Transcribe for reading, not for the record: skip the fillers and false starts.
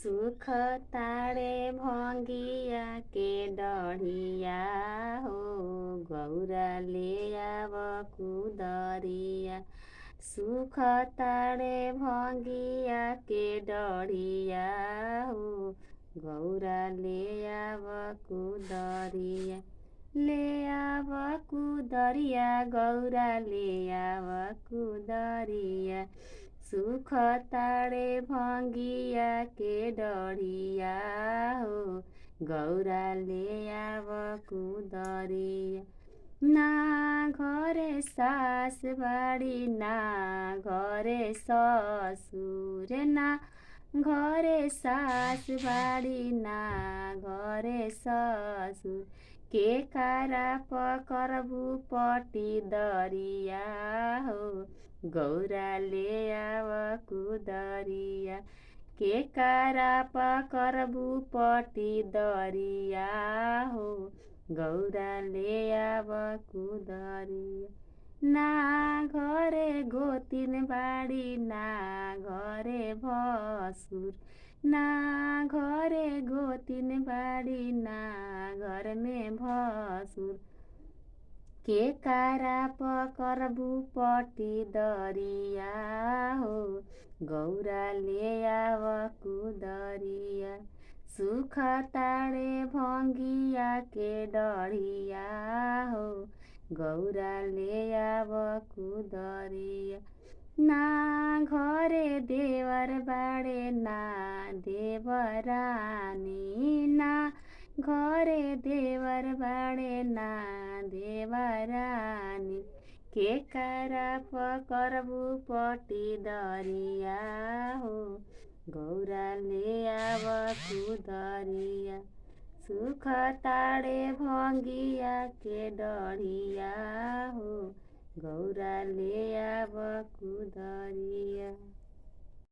सुख ताड़े भंगिया के डढ़िया हो गौरा ले आव कुदरिया। सुख ताड़े भंगिया के डढ़िया हो गौरा ले आव कुदरिया। ले आव कुदरिया गौरा ले आव कुदरिया। सुख ताड़े भंगिया के डढ़िया हो गौरा ले आव कुदरिया। ना घरे सास बाड़ी ना घरे ससुर ना घरे सास बाड़ी ना घरे ससुर के कारा पकरबू पटी दरिया हो गौरा ले आव कुदरिया। के कारा पकरबू पटी दरिया हो गौरा ले आव कुदरिया। ना घरे गोतिन बाड़ी ना घरे भसुर ना घरे गोतिन बाड़ी ना घर में भसुर के कारा पकरबू पटी दरिया हो गौरा ले आव कुदरिया। सुख ताड़े भंगिया के डढ़िया हो गौरा ले आव कुदरिया। ना घरे देवर बाड़े ना देवरानी ना घरे देवर बाड़े ना देवरानी के कारा पकरबू पटी दरिया हो गौरा ले आव कुदरिया। सुख ताड़े भंगिया के डढ़िया हो गौरा ले आव कुदरिया।